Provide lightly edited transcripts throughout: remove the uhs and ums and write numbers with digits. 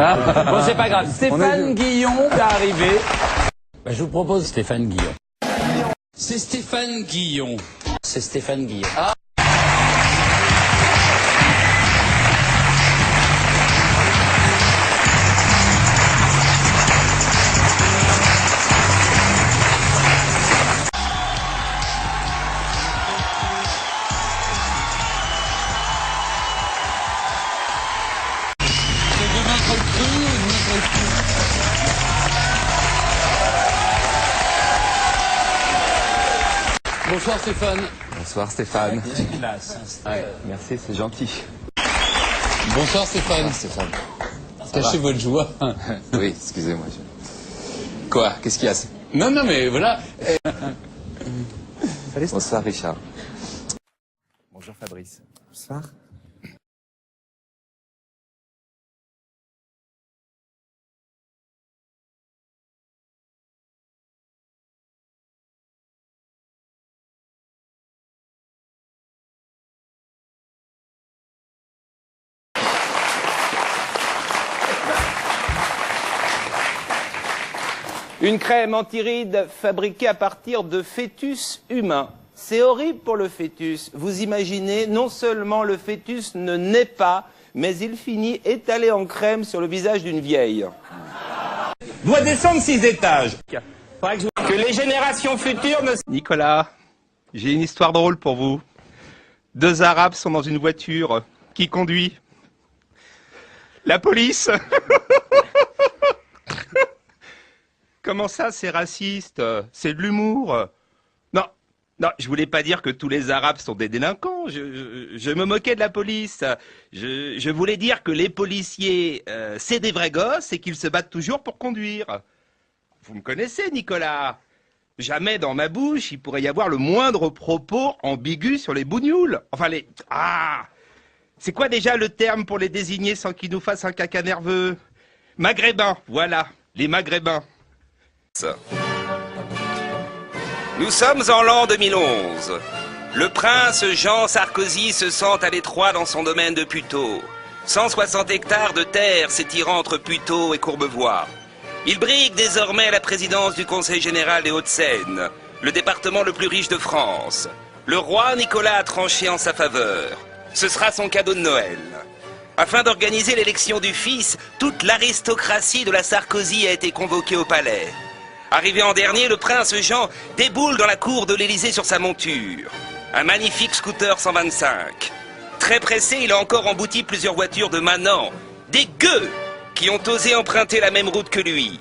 Ah, bon, c'est pas grave. Stéphane Guillon va arriver. Bah, je vous propose Stéphane Guillon. C'est Stéphane Guillon. C'est Stéphane Guillon. Ah. Bonsoir Stéphane. Bonsoir Stéphane. Classe. Ouais, merci, c'est gentil. Bonsoir Stéphane. Stéphane. Cachez votre joie. Oui, excusez-moi. Quoi? Qu'est-ce qu'il y a? Non, non, mais voilà. Bonsoir Richard. Bonjour Fabrice. Bonsoir. Une crème anti-rides fabriquée à partir de fœtus humains. C'est horrible pour le fœtus. Vous imaginez, non seulement le fœtus ne naît pas, mais il finit étalé en crème sur le visage d'une vieille. Doit descendre 6 étages. Que les générations futures ne... Nicolas, j'ai une histoire drôle pour vous. 2 Arabes sont dans une voiture. Qui conduit? La police. Comment ça, c'est raciste? C'est de l'humour. Non, non, je voulais pas dire que tous les Arabes sont des délinquants. Je me moquais de la police. Je voulais dire que les policiers, c'est des vrais gosses et qu'ils se battent toujours pour conduire. Vous me connaissez, Nicolas. Jamais dans ma bouche, il pourrait y avoir le moindre propos ambigu sur les bougnoules. Enfin, les... Ah! C'est quoi déjà le terme pour les désigner sans qu'ils nous fassent un caca nerveux? Maghrébins, voilà, les Maghrébins. Nous sommes en l'an 2011. Le prince Jean Sarkozy se sent à l'étroit dans son domaine de Puteaux. 160 hectares de terre s'étirant entre Puteaux et Courbevoie. Il brigue désormais la présidence du Conseil général des Hauts-de-Seine, le département le plus riche de France. Le roi Nicolas a tranché en sa faveur. Ce sera son cadeau de Noël. Afin d'organiser l'élection du fils, toute l'aristocratie de la Sarkozy a été convoquée au palais. Arrivé en dernier, le prince Jean déboule dans la cour de l'Élysée sur sa monture. Un magnifique scooter 125. Très pressé, il a encore embouti plusieurs voitures de manants. Des gueux qui ont osé emprunter la même route que lui.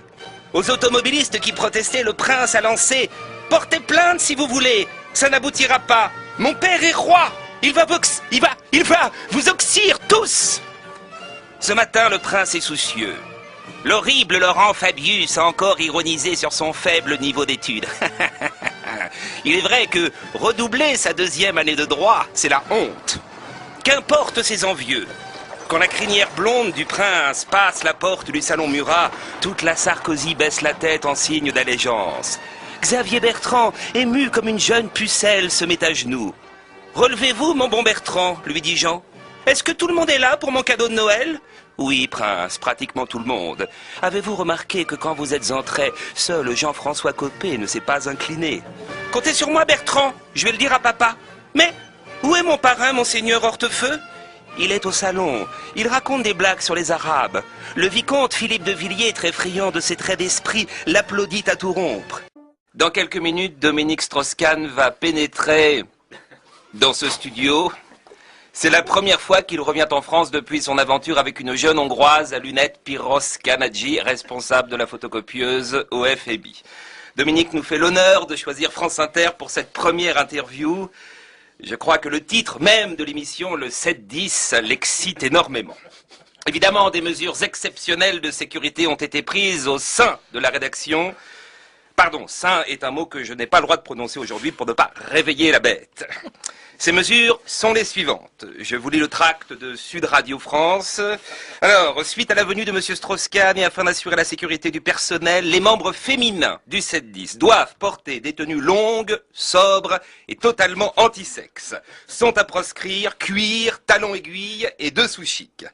Aux automobilistes qui protestaient, le prince a lancé « Portez plainte si vous voulez, ça n'aboutira pas. Mon père est roi, il va vous oxyre tous !» Ce matin, le prince est soucieux. L'horrible Laurent Fabius a encore ironisé sur son faible niveau d'études. Il est vrai que redoubler sa 2e année de droit, c'est la honte. Qu'importe ses envieux. Quand la crinière blonde du prince passe la porte du salon Murat, toute la Sarkozy baisse la tête en signe d'allégeance. Xavier Bertrand, ému comme une jeune pucelle, se met à genoux. « Relevez-vous, mon bon Bertrand, lui dit Jean. Est-ce que tout le monde est là pour mon cadeau de Noël ? » Oui, prince, pratiquement tout le monde. Avez-vous remarqué que quand vous êtes entré, seul Jean-François Copé ne s'est pas incliné? Comptez sur moi, Bertrand, je vais le dire à papa. Mais où est mon parrain, monseigneur Hortefeux? Il est au salon. Il raconte des blagues sur les Arabes. Le vicomte Philippe de Villiers, très friand de ses traits d'esprit, l'applaudit à tout rompre. Dans quelques minutes, Dominique Strauss-Kahn va pénétrer dans ce studio. C'est la première fois qu'il revient en France depuis son aventure avec une jeune Hongroise à lunettes, Piros Kanadji, responsable de la photocopieuse au FAB. Dominique nous fait l'honneur de choisir France Inter pour cette première interview. Je crois que le titre même de l'émission, le 7-10, l'excite énormément. Évidemment, des mesures exceptionnelles de sécurité ont été prises au sein de la rédaction. Pardon, sein est un mot que je n'ai pas le droit de prononcer aujourd'hui pour ne pas réveiller la bête. Ces mesures sont les suivantes. Je vous lis le tract de Sud Radio France. Alors, suite à la venue de M. Strauss-Kahn et afin d'assurer la sécurité du personnel, les membres féminins du 7-10 doivent porter des tenues longues, sobres et totalement anti-sexe. Sont à proscrire cuir, talons aiguilles et dessous chic.